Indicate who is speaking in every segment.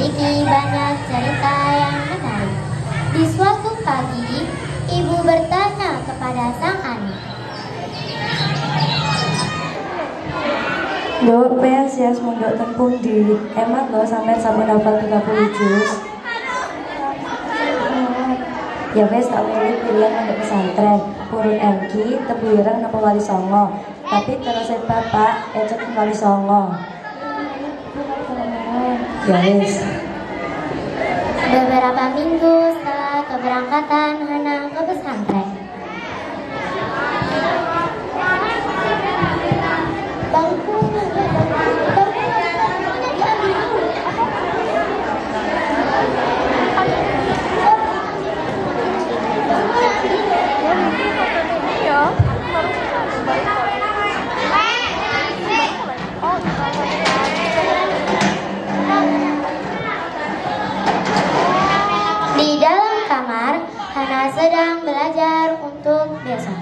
Speaker 1: memiliki banyak cerita yang menarik. Di suatu pagi, ibu bertanya kepada sang anak.
Speaker 2: Nduk, PS mondok teng pundi? Emang lo sampai sampun hafal 30 juz? Ya wes tak milih pilihan untuk pesantren. Purun Engki, Tebu Ireng napa Wali Songo. Tapi terus bapak, ecet Wali Songo. Ya wes.
Speaker 1: Beberapa minggu setelah keberangkatan Hana ke pesantren, di dalam kamar, Hana sedang belajar untuk besok.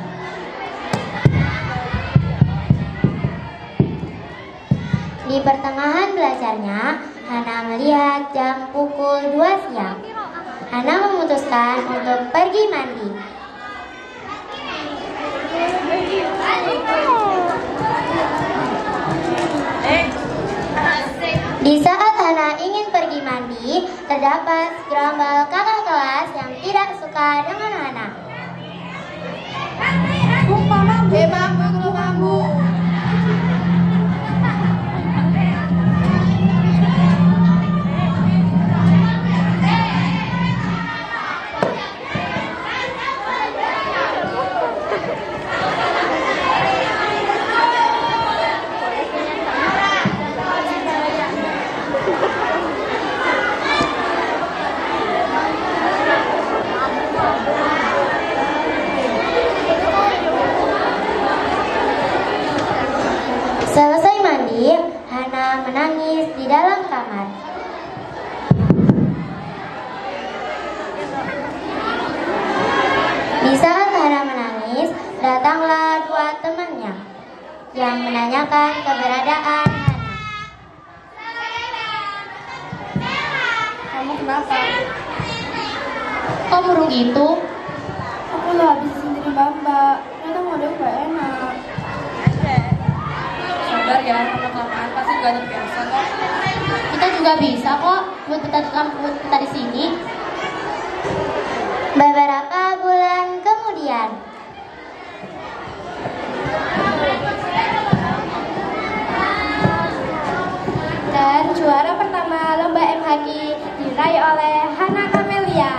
Speaker 1: Di pertengahan belajarnya, Hana melihat jam pukul 2 siang. Hana memutuskan untuk pergi mandi. Di saat Hana ingin pergi mandi, terdapat segerombol kakak kelas yang tidak suka dengan Hana. Selesai mandi, Hana menangis di dalam kamar. Di saat Hana menangis, datanglah dua temannya yang menanyakan keberadaan Hana.
Speaker 3: Kamu kenapa?
Speaker 4: Kok murung gitu?
Speaker 3: Aku lo habis sendiri mbak. Ternyata model gak enak.
Speaker 4: Sabar ya, lama-kelamaan pasti juga terbiasa kok. Kita juga bisa kok buat kita di sini.
Speaker 1: Beberapa bulan kemudian,
Speaker 3: Dan juara pertama lomba MHQ diraih oleh Hana Kamelia.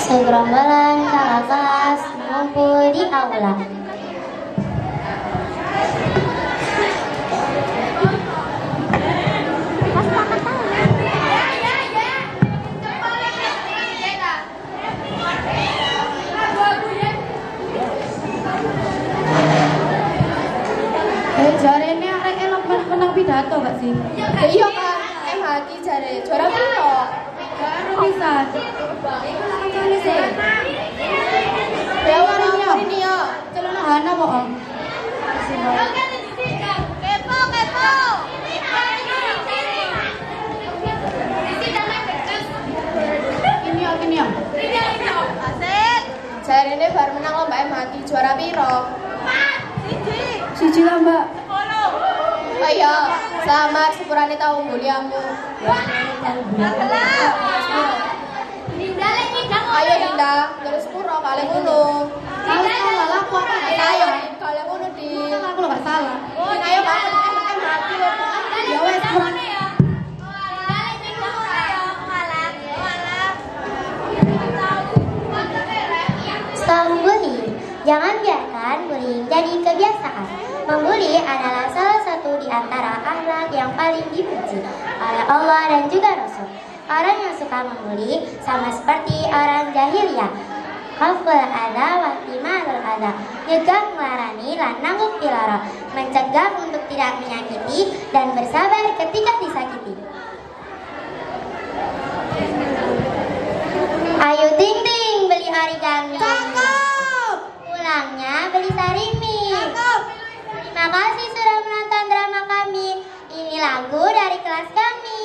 Speaker 1: segerombolan kakak kelas mengumpul di aula.
Speaker 3: Jare ini arek elok menang pidato gak sih? Iya kan, MHQ jare juara piro? Baru bisa. Iku lak kancane sih. Ya warini yo. Celana Hana kok.
Speaker 1: Kepo.
Speaker 3: Kini yo. Jare ini baru menang lomba MHQ juara piro? Siji lah mbak.
Speaker 1: Oh iya,
Speaker 3: Selamat sepurane tahun muliamu. Ayo Dinda, terus puro kalian ngono. Salah aku apa? Ayo kalian ngono di. Aku lo gak salah. Ayo kamu hati lo. Ya wes kurang.
Speaker 1: Stop bullying. Jangan biarkan bullying jadi kebiasaan. Membuli adalah salah satu di antara akhlak yang paling dipuji oleh Allah dan juga Rasul. Orang yang suka membuli sama seperti orang jahiliyah. Khaful adha wa timalul adha. Nyegah melarani lan nangguk piloro. Mencegah untuk tidak menyakiti dan bersabar ketika disakiti. Ayo ting ting beli origami.
Speaker 3: Cakep.
Speaker 1: Pulangnya beli sarimi.
Speaker 3: Cakep.
Speaker 1: Terima kasih sudah menonton drama kami. Ini lagu dari kelas kami.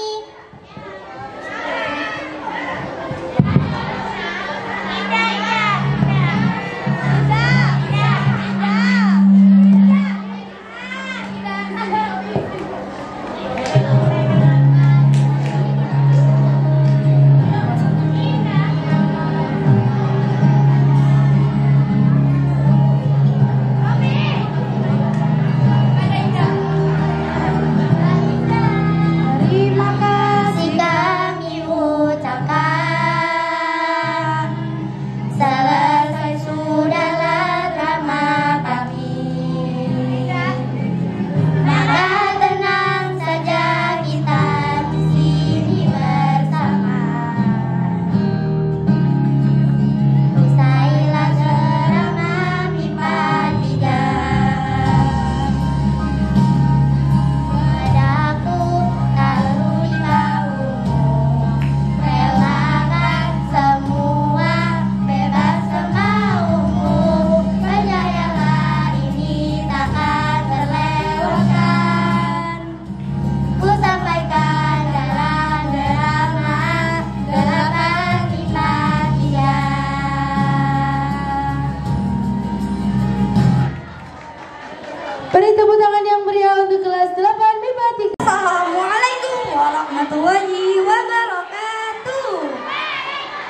Speaker 2: Beri tepuk tangan yang meriah untuk kelas 8 MIPA 3.
Speaker 5: Assalamualaikum warahmatullahi wabarakatuh.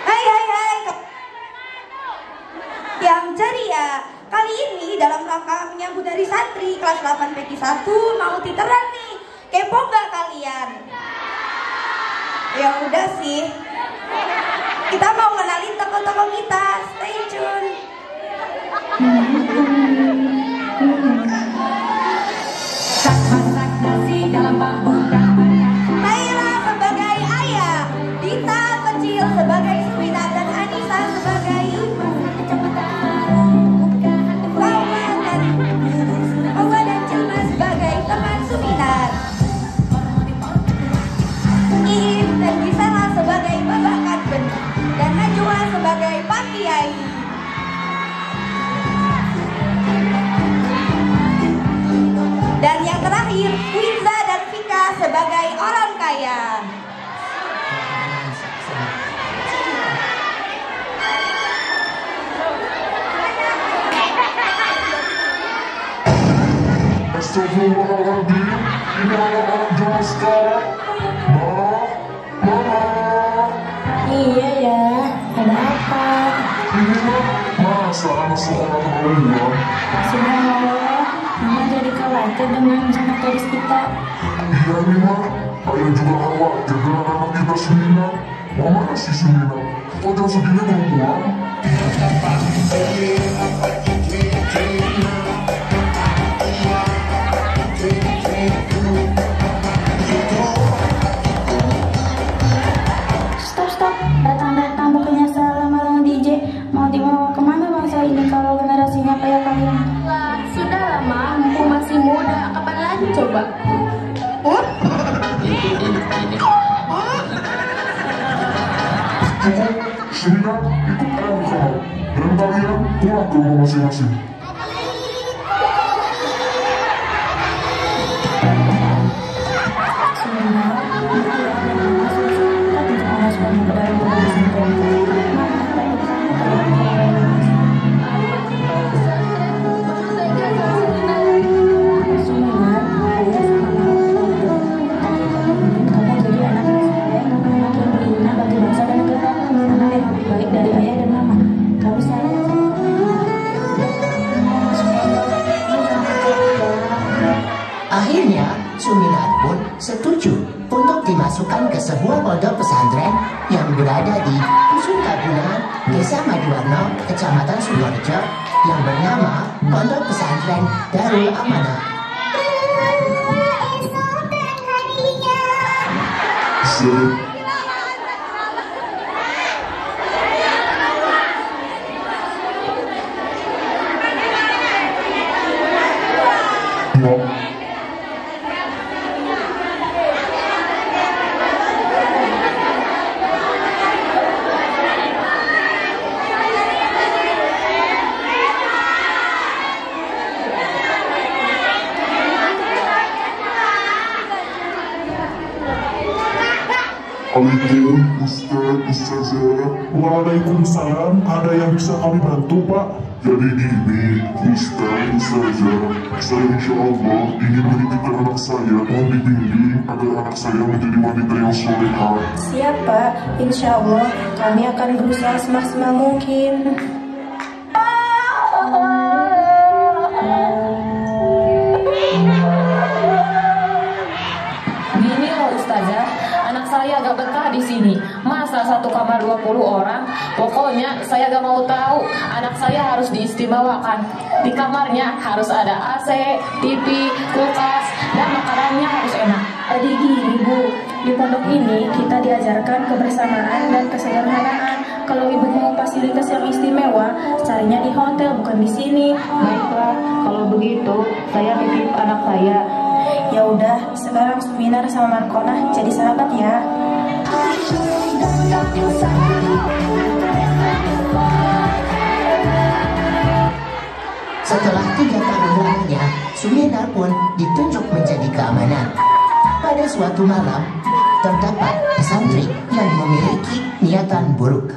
Speaker 5: Hai hai hai yang ceria. Kali ini dalam rangka menyambut Hari Santri kelas 8 PK 1 mau titeran nih. Kepo gak kalian? Ya udah sih. Kita mau kenalin tokoh-tokoh kita. Stay tune. Naila sebagai ayah, Dita kecil sebagai Suwina, dan Anissa sebagai ibu. Hawa dan Cilma sebagai teman Suminar. Iin dan Gisela sebagai Babak Kadben, dan Najwa sebagai Pak Kiai. Dan yang terakhir, Winza dan Vika sebagai orang kaya.
Speaker 6: Astagfirullahaladzim, ini anak-anak zaman sekarang.
Speaker 2: Iya ya, ada apa?
Speaker 6: Ini masa anak sekolah keperluan.
Speaker 2: Subhanallah, Mama jadi khawatir dengan rencana turis kita.
Speaker 6: Iya nih mah, ayah juga khawatir dengan anak kita Semina. Mama kasih Semina, kok jam segini belum pulang?
Speaker 2: Stop, datang-datang bukannya salah malah DJ. Mau dibawa kemana bangsa ini kalau generasinya kayak kalian?
Speaker 3: Sudah lama, mumpung masih muda, kapan lagi coba?
Speaker 6: Semina, ikut ayah kau. Dan kalian pulang ke rumah masing-masing.
Speaker 7: untuk dimasukkan ke sebuah pondok pesantren yang berada di Dusun Kabunan, Desa Maduwarno, Kecamatan Sukorejo yang bernama Pondok Pesantren Darul Amanah.
Speaker 6: Assalamualaikum Ustazah. Waalaikumsalam. Ada yang bisa kami bantu Pak? Jadi gini Ustazah, saya insya Allah ingin menitipkan anak saya. Mohon dibimbing agar anak saya menjadi wanita yang solehah.
Speaker 2: Siap Pak, insya Allah kami akan berusaha semaksimal mungkin.
Speaker 8: Gini loh Ustazah, anak saya gak betah di sini. Masa satu kamar 20 orang? Pokoknya saya gak mau tahu. Anak saya harus diistimewakan. Di kamarnya harus ada AC, TV, kulkas, dan makanannya harus enak.
Speaker 2: Jadi gini Bu, di pondok ini kita diajarkan kebersamaan dan kesederhanaan. Kalau ibu mau fasilitas yang istimewa, carinya di hotel bukan di sini.
Speaker 8: Baiklah, kalau begitu saya titip anak saya.
Speaker 2: Ya udah, sekarang Suminar sama Markona jadi sahabat ya.
Speaker 7: Setelah 3 tahun lamanya, Suminar pun ditunjuk menjadi keamanan. Pada suatu malam, terdapat pesantren yang memiliki niatan buruk.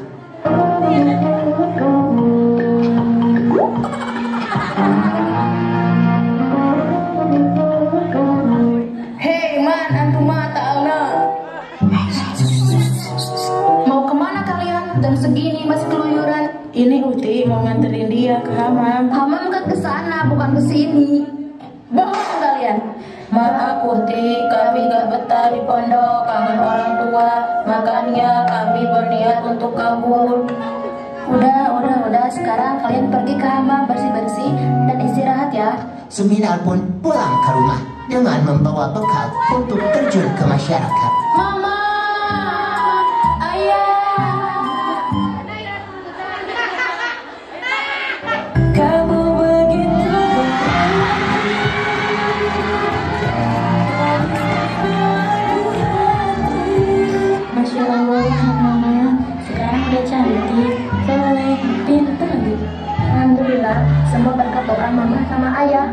Speaker 8: Hei man, antum ta'alna. Mau kemana kalian? Jam segini masih keluyuran.
Speaker 2: Ini Uti mau nganterin dia ke hamam.
Speaker 8: Hamam kan ke sana, bukan ke sini. Bohong kalian.
Speaker 2: Maaf Uti, kami gak betah di pondok, kangen orang tua. Makanya kami berniat untuk kabur.
Speaker 8: Udah, sekarang kalian pergi ke hamam bersih-bersih dan istirahat ya.
Speaker 7: Suminar pun pulang ke rumah dengan membawa bekal untuk terjun ke masyarakat.
Speaker 8: Mama, ayah.
Speaker 2: Kamu begitu Masya Allah, Mama sekarang udah cantik, soleh, pintar lagi.
Speaker 8: Alhamdulillah, semua berkat doa mama sama ayah.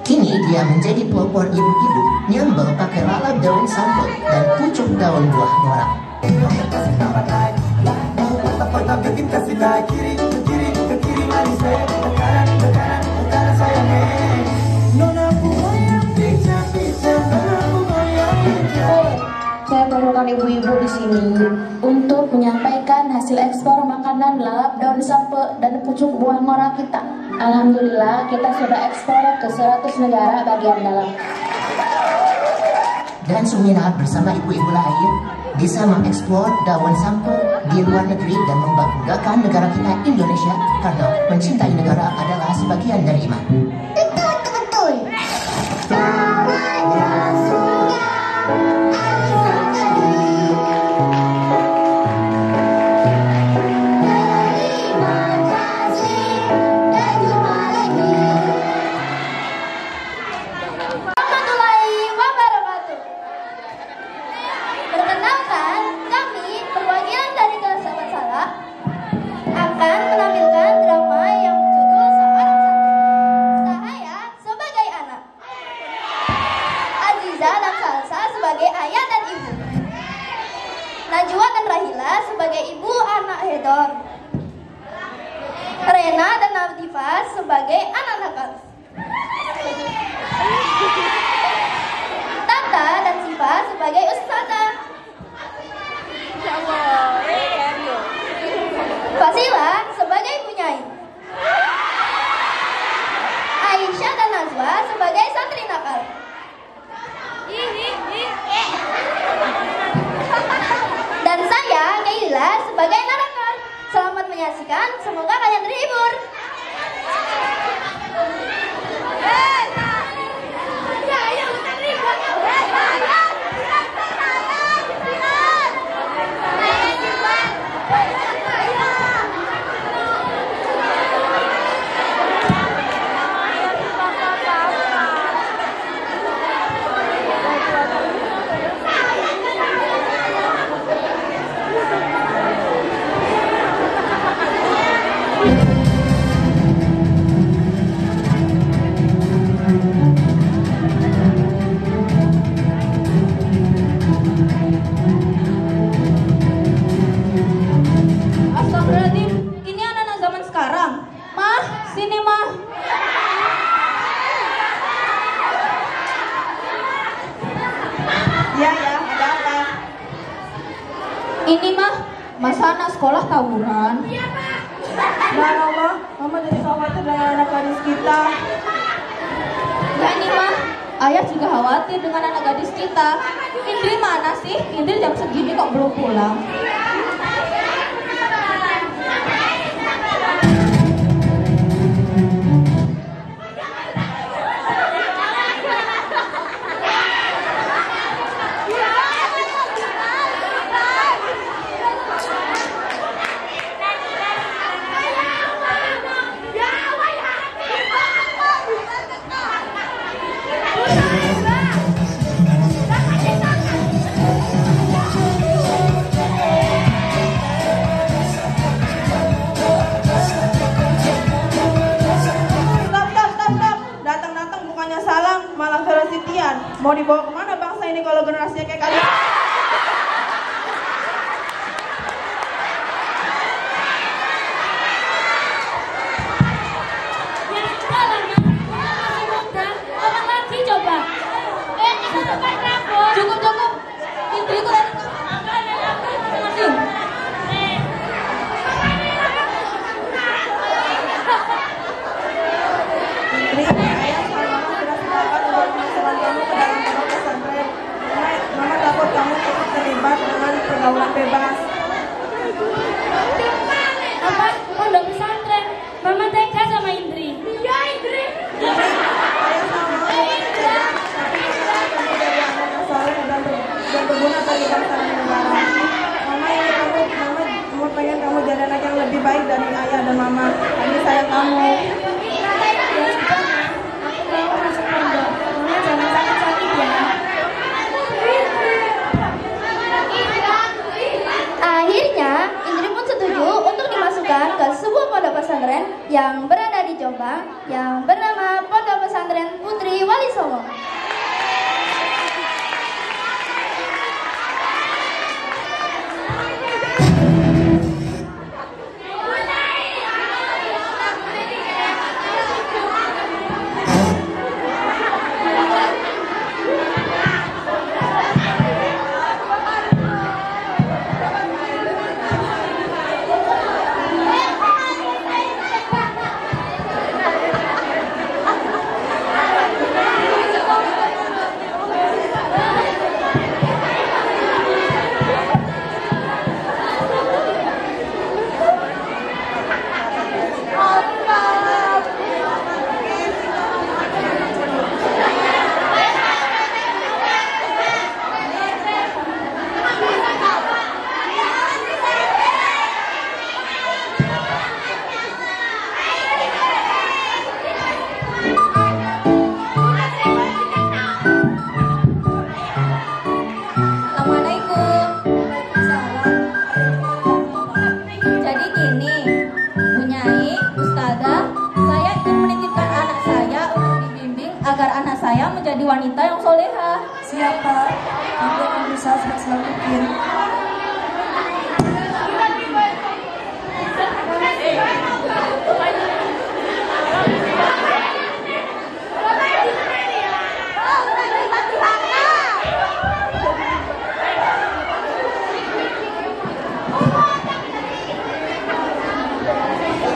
Speaker 7: Kini dia menjadi pelopor ibu-ibu yang pakai lalap daun sampel dan pucuk daun buah ngorang.
Speaker 8: Saya perlukan ibu-ibu di sini untuk menyampaikan hasil ekspor makanan lalap daun sampel dan pucuk buah ngorang kita. Alhamdulillah, kita sudah ekspor ke 100 negara bagian dalam.
Speaker 7: Dan Suminar bersama ibu-ibu lain bisa mengekspor daun sampel di luar negeri dan membanggakan negara kita Indonesia karena mencintai negara adalah sebagian dari iman.
Speaker 1: Betul.
Speaker 3: Perkenalkan, kami perwakilan dari kelas 8 Salah akan menampilkan drama yang berjudul Seorang Santri. Cahaya sebagai anak, Aziza dan Salsa sebagai ayah dan ibu, Najwa dan Rahila sebagai ibu anak Hedor, Rena dan Nadifa sebagai anak nakal, Tata dan Siva sebagai ustazah, Fasila sebagai penyanyi, Aisyah dan Najwa sebagai santri nakal.
Speaker 1: menyaksikan. Semoga kalian terhibur.
Speaker 5: Astagfirullahaladzim, ini anak-anak zaman sekarang. Mah, sini mah. Ya, ada apa? Ini mah, masa anak sekolah tawuran?
Speaker 3: Nah, Mama jadi khawatir dengan anak gadis kita.
Speaker 5: Ya ini mah, ayah juga khawatir dengan anak gadis kita. Indri mana sih? Indri jam segini kok belum pulang?
Speaker 3: Mau dibawa kemana bangsa ini kalau generasinya kayak kalian?
Speaker 5: Cukup. Indri kok
Speaker 3: Indri, ayah sama mama sudah sepakat untuk memasukkan kamu ke dalam pondok pesantren. Mama takut kamu ikut terlibat dengan pergaulan bebas.
Speaker 4: Apa? Pondok pesantren? Mama tega sama Indri. Iya, Indri.
Speaker 3: Ayah sama mama tega, tapi mama kamu jadi anak yang soleh dan berguna bagi bangsa dan negara. Mama pengen kamu jadi anak yang lebih baik dari ayah dan mama. Kami sayang kamu.
Speaker 1: Akhirnya, Indri pun setuju untuk dimasukkan ke sebuah pondok pesantren yang berada di Jombang yang bernama Pondok Pesantren Putri Wali Songo.
Speaker 5: menjadi wanita yang soleha.
Speaker 3: Siapa? Aku akan berusaha sebisa mungkin.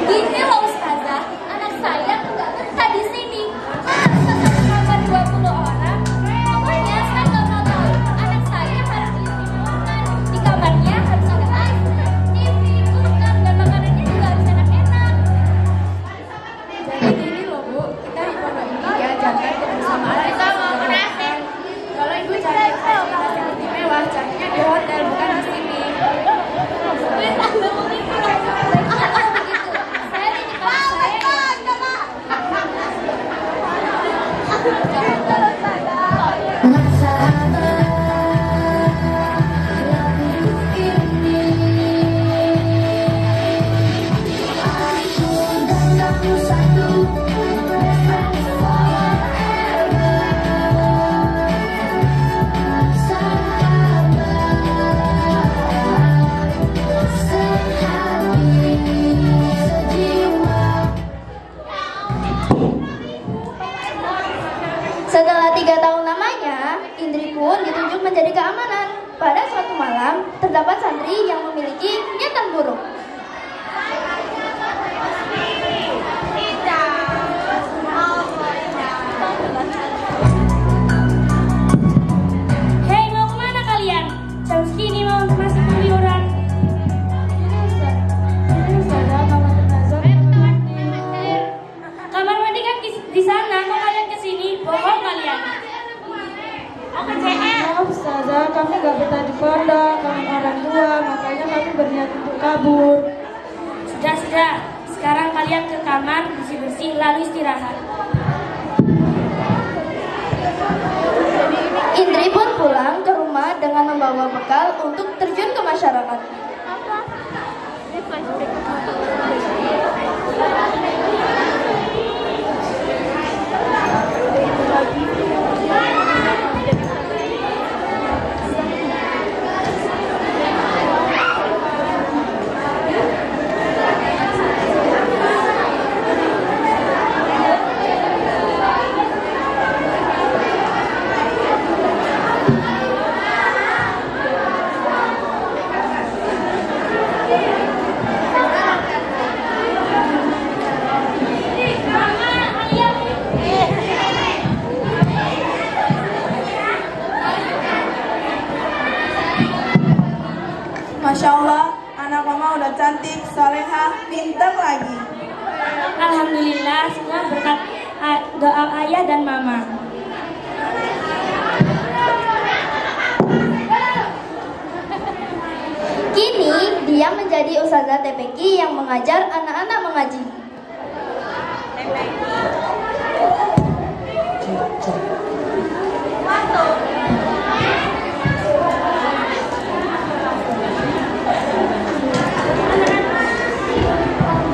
Speaker 4: Gini loh Ustazah, anak saya tuh gak betah di sini. Masa satu kamar 20 orang? Pokoknya saya gak mau tahu. Anak saya harus diisi.
Speaker 3: menjadi keamanan. Pada suatu malam, terdapat santri yang memiliki niatan buruk.
Speaker 9: Hei, mau kemana kalian? Jam segini mau masuk keluyuran. Kamar mandi kan di sana, kok kalian kesini? Bohong kalian.
Speaker 2: Maaf Ustazah, kami gak betah di pondok, kami orang tua, makanya kami berniat untuk kabur.
Speaker 9: Sudah. Sekarang kalian ke kamar, bersih-bersih, lalu istirahat.
Speaker 3: Indri pun pulang ke rumah dengan membawa bekal untuk terjun ke masyarakat.
Speaker 5: Masya Allah, anak mama udah cantik, solehah, pintar lagi.
Speaker 9: Alhamdulillah, semua berkat doa ayah dan mama.
Speaker 3: Kini dia menjadi ustazah TPQ yang mengajar anak-anak mengaji.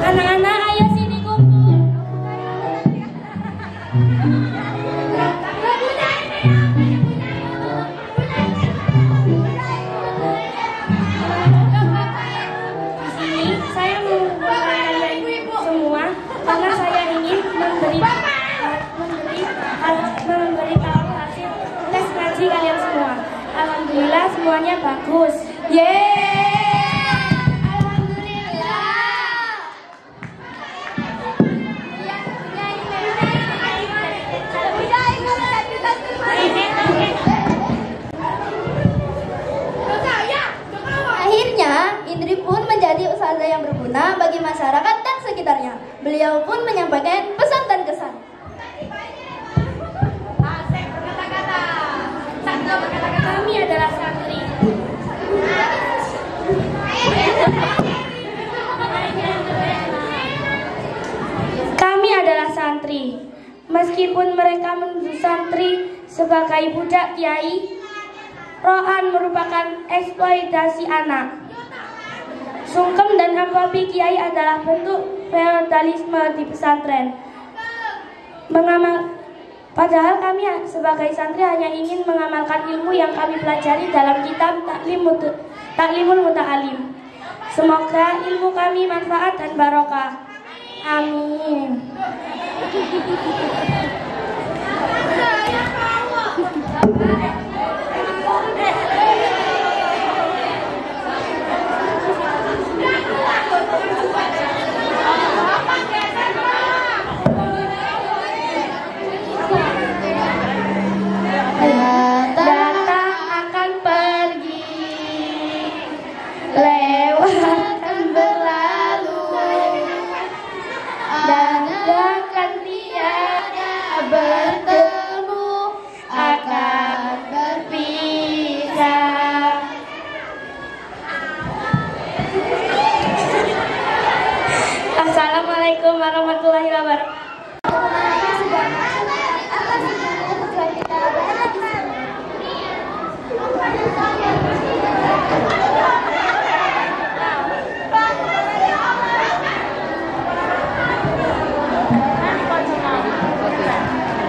Speaker 9: Anak-anak, ayo sini kumpul. Di sini saya mengumpulkan kalian semua karena saya ingin memberi tahu hasil tes ngaji kalian semua. Alhamdulillah semuanya bagus. Yeay!
Speaker 3: Akhirnya, Indri pun menjadi ustazah yang berguna bagi masyarakat dan sekitarnya. Beliau pun menyampaikan pesan dan kesan.
Speaker 9: Kami adalah santri. Kami adalah santri. Meskipun mereka menuduh santri sebagai budak kiai, rohan merupakan eksploitasi anak. Sungkem dan amplapi kiai adalah bentuk feodalisme di pesantren. Padahal kami sebagai santri hanya ingin mengamalkan ilmu yang kami pelajari dalam kitab Taklimul Muta'alim. Semoga ilmu kami manfaat dan barokah. Amin. Datang akan pergi, lewat akan berlalu, dan akan tiada bertemu, akan berpisah. Assalamualaikum warahmatullahi wabarakatuh.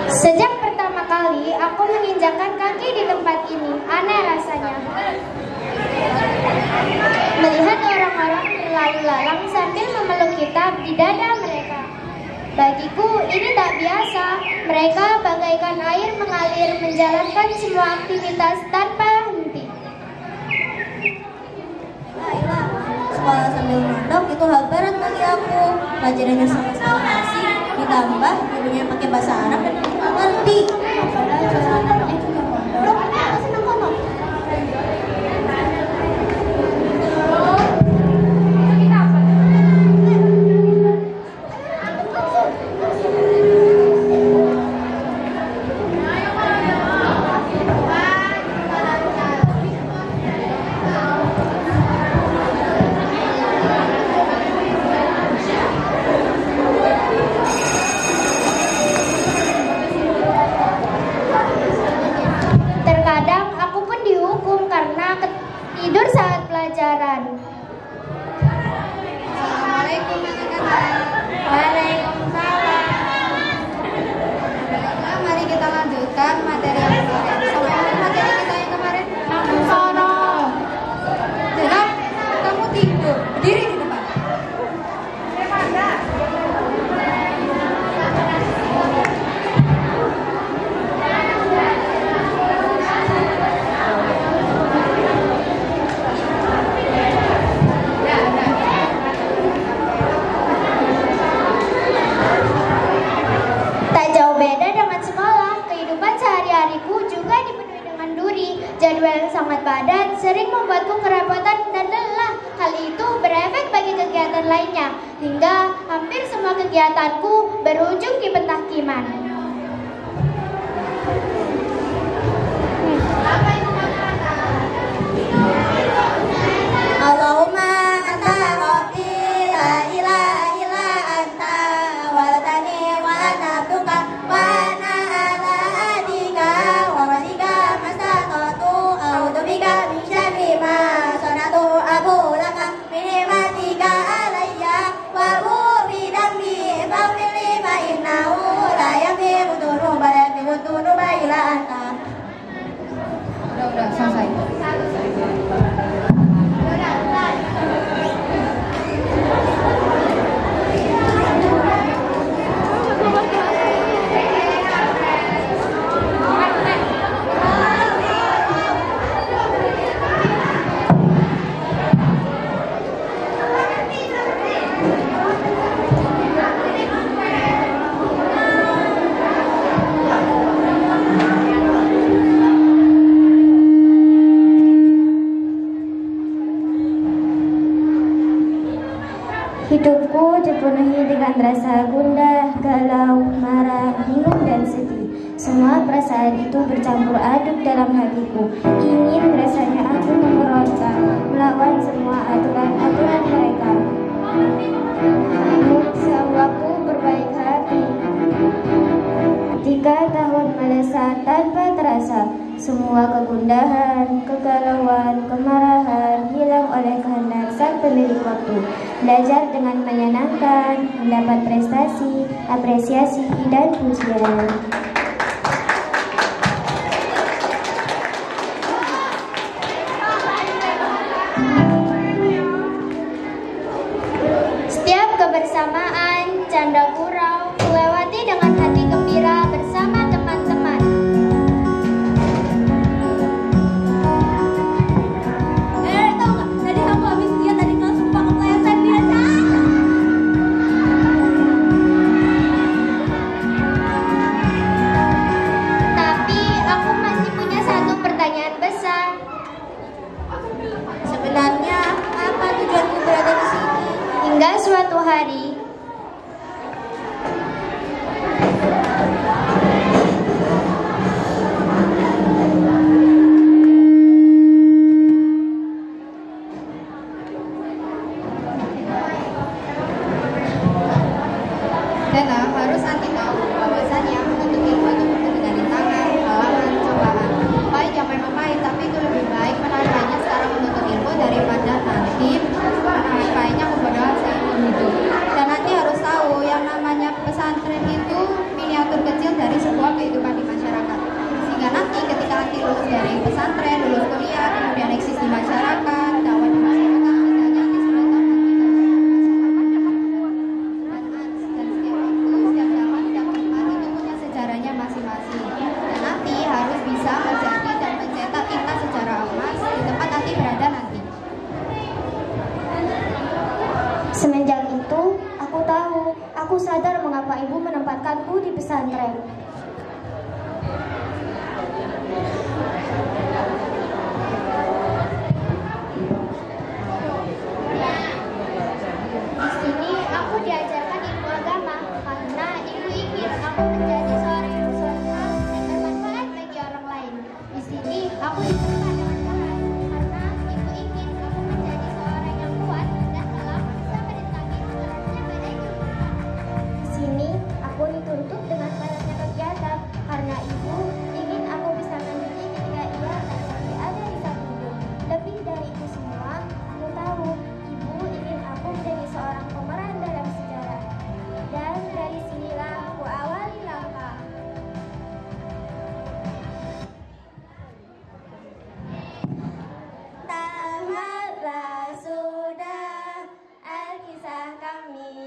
Speaker 1: Sejak pertama kali aku menginjakkan kaki di tempat ini, aneh rasanya. Melihat orang-orang berlalu lalang sambil memeluk kitab di dada mereka. Bagiku ini tak biasa. Mereka bagaikan air mengalir menjalankan semua aktivitas tanpa
Speaker 5: pelajarannya sama sekali asik, ditambah gurunya pakai bahasa Arab dan aku nggak ngerti.
Speaker 1: tidur saat pelajaran.
Speaker 3: Assalamualaikum anak-anak.
Speaker 1: Waalaikumsalam.
Speaker 3: Nah, mari kita lanjutkan materi yang kemarin. Sama materi kita yang kemarin. Sono. Dengar, kamu tidur. Berdiri di depan.
Speaker 1: Jadwal yang sangat padat sering membuatku kerepotan dan lelah. Hal itu berefek bagi kegiatan lainnya, hingga hampir semua kegiatanku berujung di pentakiman.
Speaker 5: Allahumma anta rabbi la ilaha illa anta waladani wa ana abduka wa ana ala adika wa wasika mastata'tu a'udzu bika min syarri ma sanatu abu laka min ni'matika alayya wa bi dambi faghfir li fa innahu la yaghfiru dzunuba illa anta.
Speaker 3: Udah selesai.
Speaker 1: Hidupku dipenuhi dengan rasa gundah, galau, marah, bingung, dan sedih. Semua perasaan itu bercampur aduk dalam hatiku. Ingin rasanya aku memberontak, melawan semua aturan-aturan mereka. Namun aku berbaik hati. 3 tahun melesat tanpa terasa. Semua kegundahan, kegalauan, kemarahan hilang oleh kehendak sang pemilik waktu. Belajar dengan menyenangkan, mendapat prestasi, apresiasi, dan pujian. Setiap kebersamaan, canda gurau, lewati dengan hati gembira bersama teman-teman.
Speaker 5: Tahu nggak? Tadi aku habis lihat tadi kelas sumpah kepleset biasa.
Speaker 1: Tapi aku masih punya satu pertanyaan besar.
Speaker 5: Sebenarnya apa tujuanku berada di sini?
Speaker 1: Hingga suatu hari,
Speaker 3: Dena harus nanti tahu bahwasannya menuntut ilmu itu bukan dari tangan, halangan, cobaan. Pahit yang memang pahit, tapi itu lebih baik menahan pahitnya sekarang menuntut ilmu daripada nanti menahan pahitnya kebodohan seumur hidup. Dan
Speaker 1: aku di pesantren. Di sini aku diajarkan ilmu agama karena ibu ingin aku menjadi seorang yang bersolehah dan bermanfaat bagi orang lain. Di sini aku diterima dengan keras karena ibu ingin aku menjadi seorang yang kuat dan kelak bisa merintangi terusnya badai dunia. Di sini aku dituntut dengan padatnya kegiatan karena ibu ingin aku bisa mandiri ketika ia tak lagi ada di sampingku. Lebih dari itu semua, aku tahu ibu ingin aku menjadi seorang pemeran dalam sejarah. Dan dari sinilah aku awali langkah. Tamatlah sudah alkisah kami.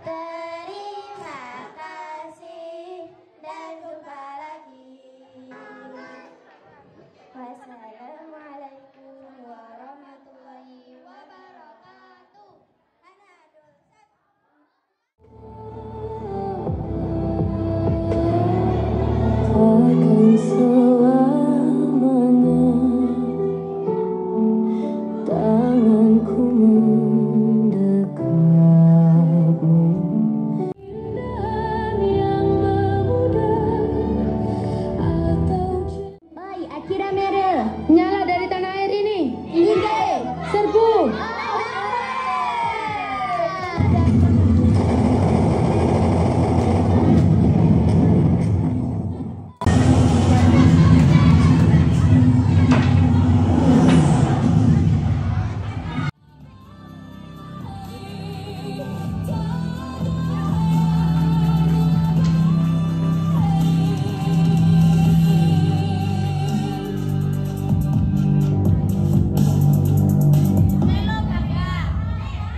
Speaker 1: Terima kasih dan jumpa lagi. Wassalamualaikum warahmatullahi wabarakatuh.
Speaker 10: Akan selamanya tanganku mendekatmu. Keindahan yang memudar atau
Speaker 3: Oi, Akira Mere, nyala dari tanah air ini. Ingge, serbu.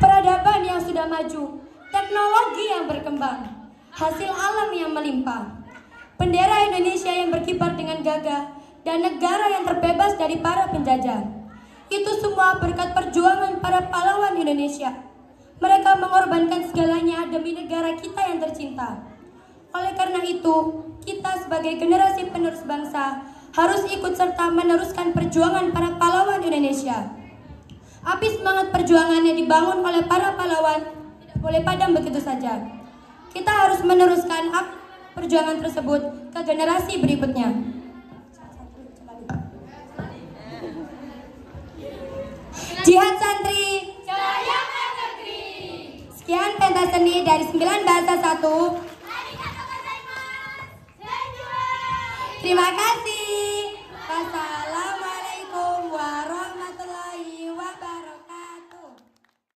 Speaker 9: Peradaban yang sudah maju, teknologi yang berkembang, hasil alam yang melimpah, bendera Indonesia yang berkibar dengan gagah, dan negara yang terbebas dari para penjajah. Itu semua berkat perjuangan para pahlawan Indonesia. Mereka mengorbankan segalanya demi negara kita yang tercinta. Oleh karena itu, kita sebagai generasi penerus bangsa harus ikut serta meneruskan perjuangan para pahlawan Indonesia. Api semangat perjuangan yang dibangun oleh para pahlawan tidak boleh padam begitu saja. Kita harus meneruskan perjuangan tersebut ke generasi berikutnya. Jihad Santri, Jayanya Negeri. Sekian pentas seni dari 9 bahasa 1. Terima kasih.